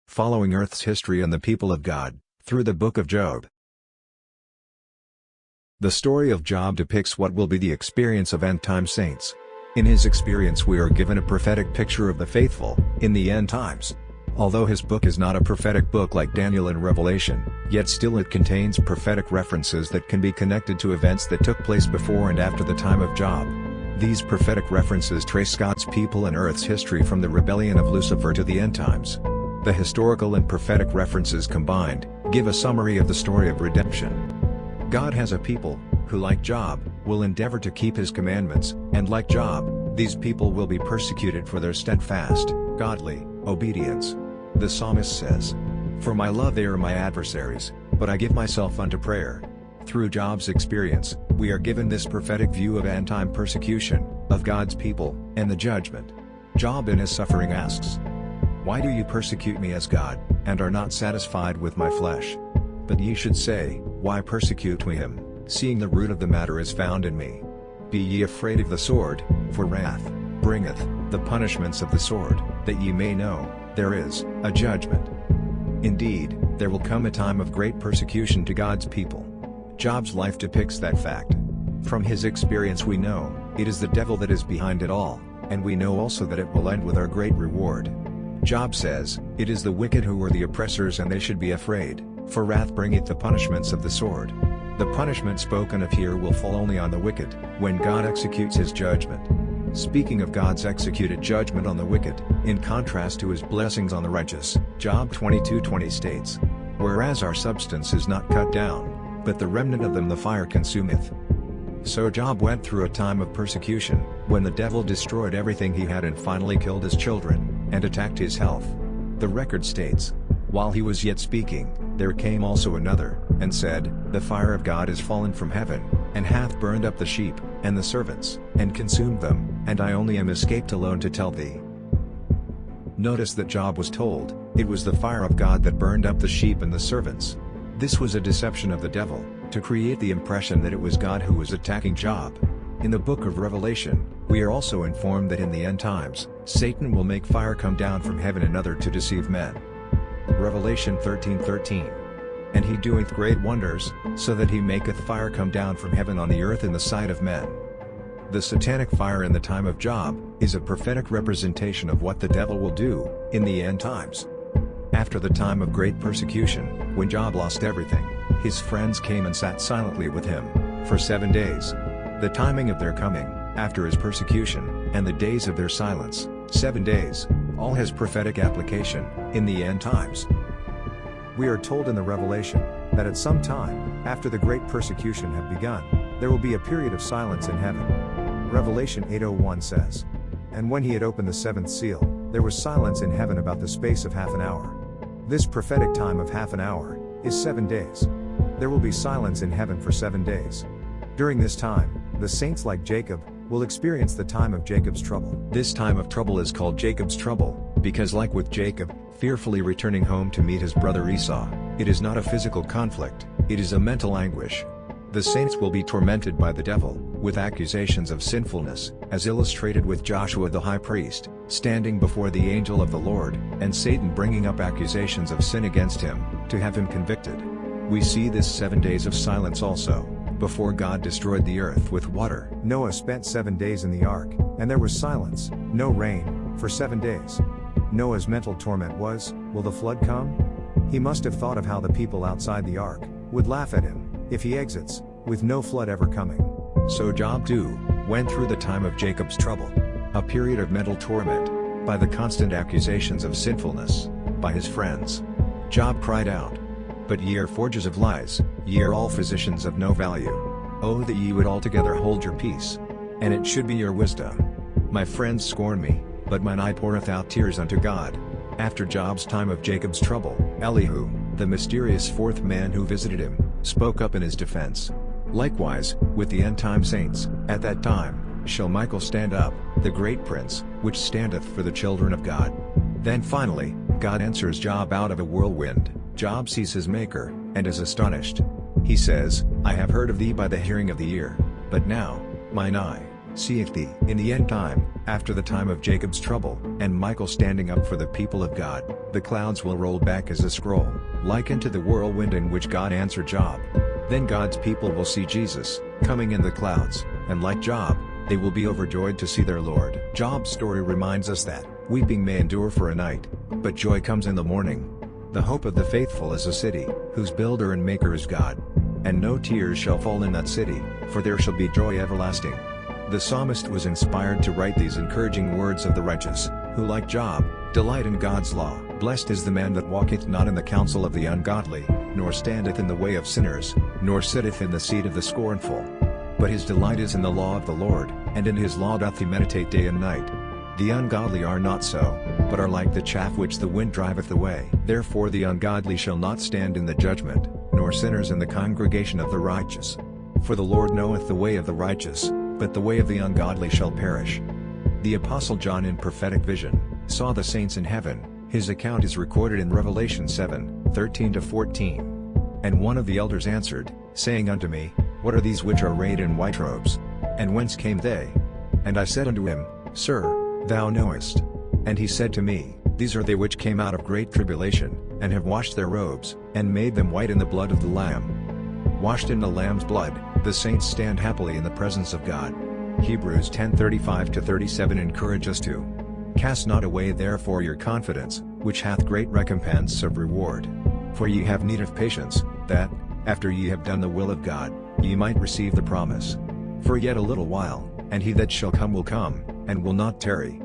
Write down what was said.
following Earth's history and the people of God, through the book of Job. The story of Job depicts what will be the experience of end-time saints. In his experience we are given a prophetic picture of the faithful, in the end times. Although his book is not a prophetic book like Daniel and Revelation, yet still it contains prophetic references that can be connected to events that took place before and after the time of Job. These prophetic references trace God's people and Earth's history from the rebellion of Lucifer to the end times. The historical and prophetic references combined, give a summary of the story of redemption. God has a people, who like Job, will endeavor to keep his commandments, and like Job, these people will be persecuted for their steadfast, godly, obedience. The psalmist says, "For my love they are my adversaries, but I give myself unto prayer." Through Job's experience, we are given this prophetic view of end-time persecution, of God's people, and the judgment. Job in his suffering asks, "Why do ye persecute me as God, and are not satisfied with my flesh? But ye should say, Why persecute we him, seeing the root of the matter is found in me? Be ye afraid of the sword, for wrath bringeth the punishments of the sword, that ye may know, there is a judgment. Indeed, there will come a time of great persecution to God's people." Job's life depicts that fact. From his experience we know, it is the devil that is behind it all, and we know also that it will end with our great reward. Job says, "It is the wicked who are the oppressors and they should be afraid, for wrath bringeth the punishments of the sword." The punishment spoken of here will fall only on the wicked, when God executes his judgment. Speaking of God's executed judgment on the wicked, in contrast to his blessings on the righteous, Job 22:20 states, "Whereas our substance is not cut down, but the remnant of them the fire consumeth." So Job went through a time of persecution, when the devil destroyed everything he had and finally killed his children, and attacked his health. The record states, "While he was yet speaking, there came also another, and said, The fire of God is fallen from heaven, and hath burned up the sheep, and the servants, and consumed them, and I only am escaped alone to tell thee." Notice that Job was told, it was the fire of God that burned up the sheep and the servants. This was a deception of the devil, to create the impression that it was God who was attacking Job. In the book of Revelation, we are also informed that in the end times, Satan will make fire come down from heaven another to deceive men. Revelation 13:13. "And he doeth great wonders, so that he maketh fire come down from heaven on the earth in the sight of men." The satanic fire in the time of Job, is a prophetic representation of what the devil will do, in the end times. After the time of great persecution, when Job lost everything, his friends came and sat silently with him, for 7 days. The timing of their coming, after his persecution, and the days of their silence, 7 days, all has prophetic application, in the end times. We are told in the Revelation, that at some time, after the great persecution have begun, there will be a period of silence in heaven. Revelation 8:01 says, "And when he had opened the seventh seal, there was silence in heaven about the space of half an hour." This prophetic time of half an hour, is 7 days. There will be silence in heaven for 7 days. During this time, the saints like Jacob, will experience the time of Jacob's trouble. This time of trouble is called Jacob's trouble, because like with Jacob, fearfully returning home to meet his brother Esau, it is not a physical conflict, it is a mental anguish. The saints will be tormented by the devil, with accusations of sinfulness, as illustrated with Joshua the high priest, standing before the angel of the Lord, and Satan bringing up accusations of sin against him, to have him convicted. We see this 7 days of silence also, before God destroyed the earth with water. Noah spent 7 days in the ark, and there was silence, no rain, for 7 days. Noah's mental torment was, will the flood come? He must have thought of how the people outside the ark, would laugh at him, if he exits, with no flood ever coming. So Job too, went through the time of Jacob's trouble. A period of mental torment, by the constant accusations of sinfulness, by his friends. Job cried out, "But ye are forgers of lies, ye are all physicians of no value. Oh that ye would altogether hold your peace. And it should be your wisdom. My friends scorn me, but mine eye poureth out tears unto God." After Job's time of Jacob's trouble, Elihu, the mysterious fourth man who visited him, spoke up in his defense. Likewise, with the end-time saints, at that time, shall Michael stand up, the great prince, which standeth for the children of God. Then finally, God answers Job out of a whirlwind. Job sees his Maker, and is astonished. He says, "I have heard of thee by the hearing of the ear, but now, mine eye seeth thee. In the end time, after the time of Jacob's trouble, and Michael standing up for the people of God, the clouds will roll back as a scroll, like unto the whirlwind in which God answered Job. Then God's people will see Jesus, coming in the clouds, and like Job, they will be overjoyed to see their Lord. Job's story reminds us that, weeping may endure for a night, but joy comes in the morning. The hope of the faithful is a city, whose builder and maker is God. And no tears shall fall in that city, for there shall be joy everlasting. The psalmist was inspired to write these encouraging words of the righteous, who like Job, delight in God's law. Blessed is the man that walketh not in the counsel of the ungodly, nor standeth in the way of sinners, nor sitteth in the seat of the scornful. But his delight is in the law of the Lord, and in his law doth he meditate day and night. The ungodly are not so, but are like the chaff which the wind driveth away. Therefore the ungodly shall not stand in the judgment, nor sinners in the congregation of the righteous. For the Lord knoweth the way of the righteous, but the way of the ungodly shall perish. The Apostle John in prophetic vision, saw the saints in heaven. His account is recorded in Revelation 7:13-14. And one of the elders answered, saying unto me, What are these which are arrayed in white robes? And whence came they? And I said unto him, Sir, thou knowest. And he said to me, These are they which came out of great tribulation, and have washed their robes, and made them white in the blood of the Lamb. Washed in the Lamb's blood, the saints stand happily in the presence of God. Hebrews 10:35-37 encourage us to cast not away therefore your confidence, which hath great recompense of reward. For ye have need of patience, that, after ye have done the will of God, ye might receive the promise. For yet a little while, and he that shall come will come, and will not tarry.